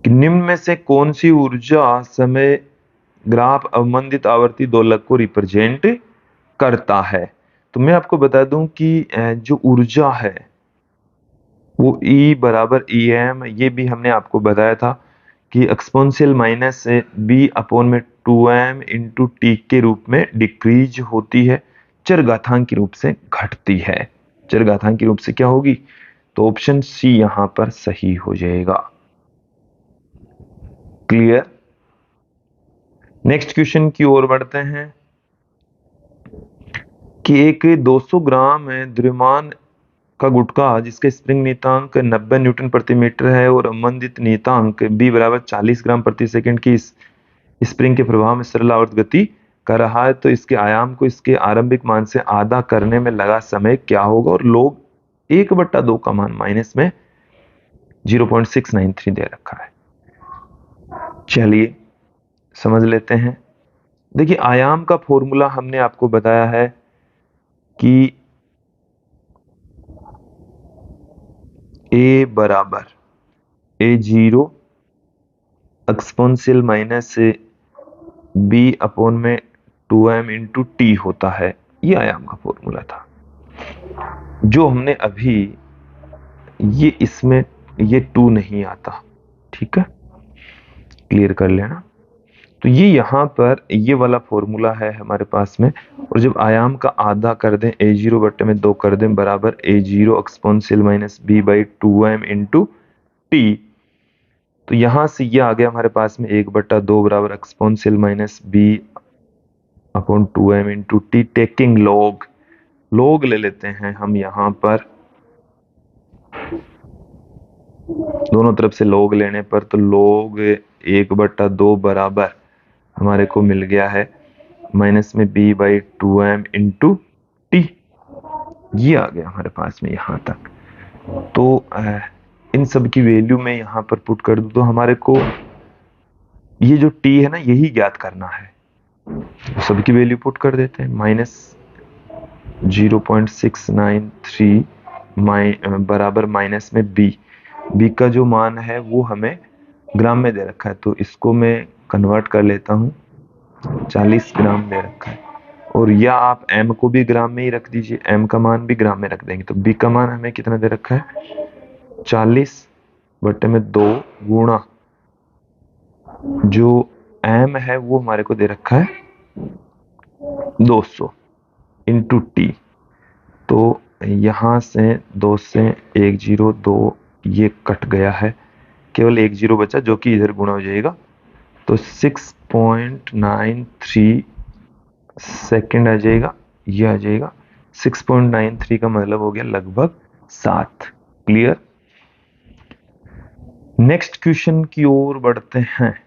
कि निम्न में से कौन सी ऊर्जा समय ग्राफ अवमंदित आवर्ती दोलक को रिप्रेजेंट करता है। तो मैं आपको बता दूं कि जो ऊर्जा है वो E बराबर ई एम, ये भी हमने आपको बताया था कि एक्सपोनेंशियल माइनस बी अपॉन में 2m इंटू टी के रूप में डिक्रीज होती है। चरघातांकी रूप से घटती है। चरघातांकी रूप से क्या होगी? तो ऑप्शन सी यहां पर सही हो जाएगा। क्लियर? नेक्स्ट क्वेश्चन की ओर बढ़ते हैं कि एक 200 ग्राम द्रव्यमान का गुटका जिसका स्प्रिंग नियतांक 90 न्यूटन प्रति मीटर है और अवमंदित नियतांक b बराबर 40 ग्राम प्रति सेकंड की इस स्प्रिंग के प्रभाव में सरल आवर्त गति कर रहा है, तो इसके आयाम को इसके आरंभिक मान से आधा करने में लगा समय क्या होगा? और लोग 1/2 का मान माइनस में 0.693 दे रखा है। चलिए समझ लेते हैं। देखिए आयाम का फॉर्मूला हमने आपको बताया है कि a बराबर a0 exponential minus b upon में 2m इंटू टी होता है। ये आयाम का फॉर्मूला था जो हमने अभी, ये इसमें ये 2 नहीं आता, ठीक है, क्लियर कर लेना। तो ये यहाँ पर ये वाला फॉर्मूला है हमारे पास में, और जब आयाम का आधा कर दें a0 बट्टे में 2 कर दें बराबर a0 exponential minus b by 2m into T, तो यहां से ये आ गया हमारे पास में 1/2 बराबर exponential minus b upon 2m into T taking log. Log ले लेते हैं हम यहां पर, दोनों तरफ से लॉग लेने पर तो लॉग 1/2 बराबर हमारे को मिल गया है माइनस में b by 2m into T. ये आ गया हमारे पास में यहां तक। तो इन सब की वैल्यू में यहां पर पुट कर दूं तो हमारे को ये जो t है ना यही ज्ञात करना है। सबकी वैल्यू पुट कर देते हैं, माइनस 0.693 बराबर माइनस में b का जो मान है वो हमें ग्राम में दे रखा है, तो इसको मैं कन्वर्ट कर लेता हूं, 40 ग्राम दे रखा है। और या आप m को भी ग्राम में ही रख दीजिए, m का मान भी ग्राम में रख देंगे, तो b का मान हमें कितना दे रखा है? 40 बट्टे में 2 गुणा जो m है वो हमारे को दे रखा है 200 इंटू टी। तो यहां से 2 से 1 0 2 ये कट गया है, केवल 1 0 बचा जो कि इधर गुणा हो जाएगा, तो 6.93 सेकंड आ जाएगा, ये आ जाएगा 6.93 का मतलब हो गया लगभग 7। क्लियर? नेक्स्ट क्वेश्चन की ओर बढ़ते हैं।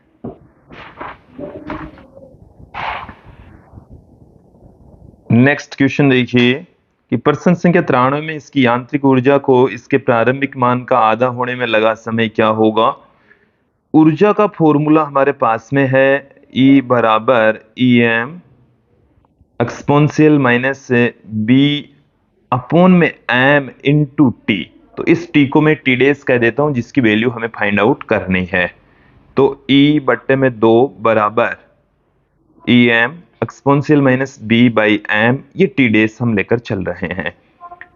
नेक्स्ट क्वेश्चन देखिए कि प्रश्न संख्या 93 में इसकी यांत्रिक ऊर्जा को इसके प्रारंभिक मान का आधा होने में लगा समय क्या होगा? ऊर्जा का फॉर्मूला हमारे पास में है E बराबर em exponential minus b upon में m इंटू टी। तो इस t को मैं टी डेज कह देता हूं जिसकी वैल्यू हमें फाइंड आउट करनी है। तो E बट्टे में 2 बराबर em exponential minus b by m, ये टी डेज हम लेकर चल रहे हैं।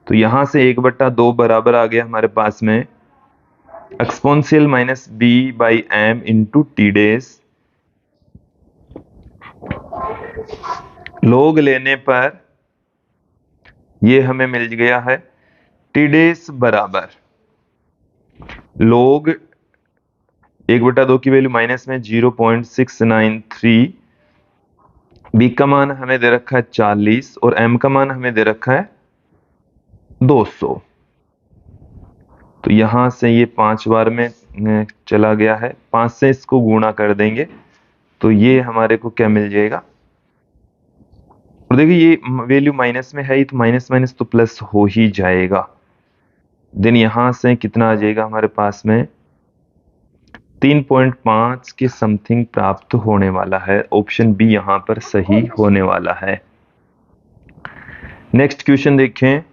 तो यहां से 1/2 बराबर आ गया हमारे पास में exponential minus b by m into T days. Log लेने पर ये हमें मिल गया है टी डेज बराबर लॉग 1/2 की वैल्यू माइनस में 0.693, b का मान हमें दे रखा है 40 और m का मान हमें दे रखा है 200। तो यहां से ये 5 बार में चला गया है, 5 से इसको गुणा कर देंगे तो ये हमारे को क्या मिल जाएगा? और देखिए ये वैल्यू माइनस में है ही, तो माइनस माइनस तो प्लस हो ही जाएगा। देन यहां से कितना आ जाएगा हमारे पास में 3.5 के समथिंग प्राप्त होने वाला है। ऑप्शन बी यहां पर सही होने वाला है। नेक्स्ट क्वेश्चन देखें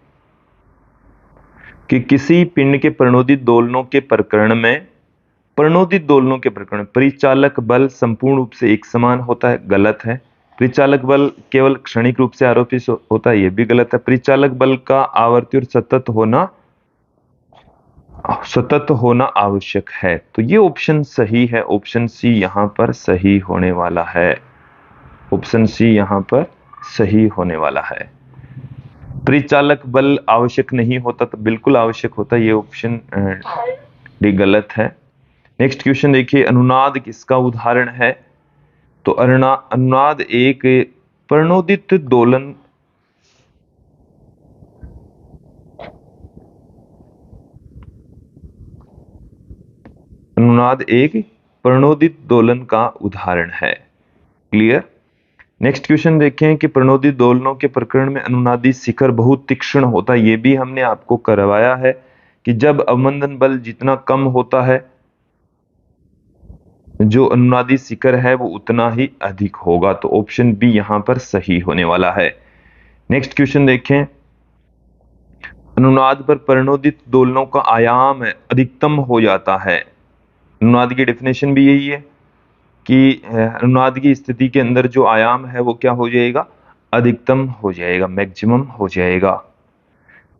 कि किसी पिंड के प्रणोदित दोलनों के प्रकरण में परिचालक बल संपूर्ण रूप से एक समान होता है, गलत है। परिचालक बल केवल क्षणिक रूप से आरोपित होता है, यह भी गलत है। परिचालक बल का आवर्ती और सतत होना आवश्यक है, तो ये ऑप्शन सही है। ऑप्शन सी यहां पर सही होने वाला है। ऑप्शन सी यहां पर सही होने वाला है। परिचालक बल आवश्यक नहीं होता, तो बिल्कुल आवश्यक होता। ये ऑप्शन डी गलत है। नेक्स्ट क्वेश्चन देखिए, अनुनाद किसका उदाहरण है? तो अनुनाद एक प्रणोदित दोलन अनुनाद एक प्रणोदित दोलन का उदाहरण है। क्लियर। नेक्स्ट क्वेश्चन देखें कि प्रणोदित दोलनों के प्रकरण में अनुनादी शिखर बहुत तीक्ष्ण होता है। ये भी हमने आपको करवाया है कि जब अवमंदन बल जितना कम होता है, जो अनुनादी शिखर है वो उतना ही अधिक होगा। तो ऑप्शन बी यहां पर सही होने वाला है। नेक्स्ट क्वेश्चन देखें, अनुनाद पर प्रणोदित दोलनों का आयाम अधिकतम हो जाता है। अनुनाद की डेफिनेशन भी यही है कि अनुनाद की स्थिति के अंदर जो आयाम है वो क्या हो जाएगा? अधिकतम हो जाएगा, मैक्सिमम हो जाएगा।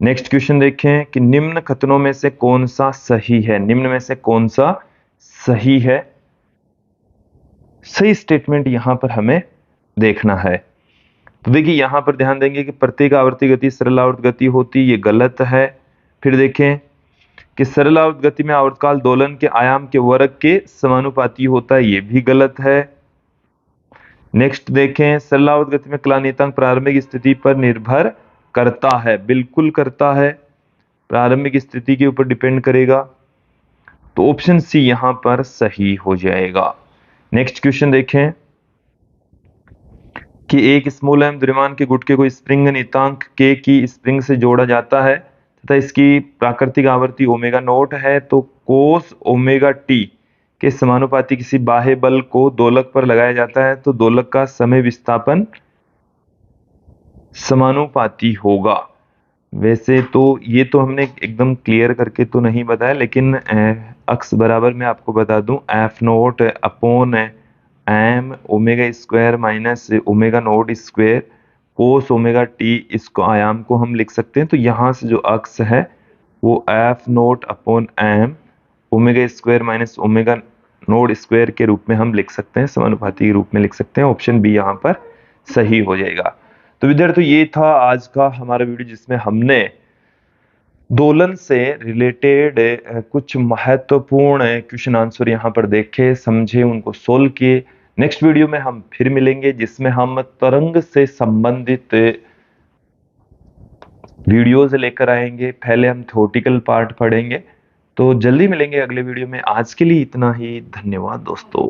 नेक्स्ट क्वेश्चन देखें कि निम्न कथनों में से कौन सा सही है? निम्न में से कौन सा सही है? सही स्टेटमेंट यहां पर हमें देखना है। तो देखिए यहां पर ध्यान देंगे कि प्रत्येक आवर्ती गति सरल आवर्त गति होती, ये गलत है। फिर देखें कि सरल आवर्त गति में आवर्तकाल दोलन के आयाम के वर्ग के समानुपाती होता है, ये भी गलत है। नेक्स्ट देखें, सरल आवर्त गति में कला नियतांक प्रारंभिक स्थिति पर निर्भर करता है, बिल्कुल करता है, प्रारंभिक स्थिति के ऊपर डिपेंड करेगा। तो ऑप्शन सी यहां पर सही हो जाएगा। नेक्स्ट क्वेश्चन देखें कि एक स्मॉल एम द्रव्यमान के गुटके को स्प्रिंग नियतांक के की स्प्रिंग से जोड़ा जाता है तथा इसकी प्राकृतिक आवृत्ति ओमेगा नॉट है, तो कोस ओमेगा टी के समानुपाती किसी बाह्य बल को दोलक पर लगाया जाता है, तो दोलक का समय विस्थापन समानुपाती होगा। वैसे तो ये तो हमने एकदम क्लियर करके तो नहीं बताया, लेकिन अक्स बराबर में आपको बता दूं, F naught upon M omega square minus omega naught square cos omega T, इसको आयाम को हम लिख सकते हैं। तो यहां से जो अक्स है वो F naught upon M omega square minus omega naught square के रूप में हम लिख सकते हैं, समानुपाती के रूप में लिख सकते हैं। ऑप्शन बी यहाँ पर सही हो जाएगा। तो विद्यार्थियों ये था आज का हमारा वीडियो, जिसमें हमने दोलन से रिलेटेड कुछ महत्वपूर्ण क्वेश्चन आंसर यहाँ पर देखे, समझे, उनको सोल्व किए। नेक्स्ट वीडियो में हम फिर मिलेंगे, जिसमें हम तरंग से संबंधित वीडियोज लेकर आएंगे। पहले हम थ्योरेटिकल पार्ट पढ़ेंगे। तो जल्दी मिलेंगे अगले वीडियो में। आज के लिए इतना ही, धन्यवाद दोस्तों।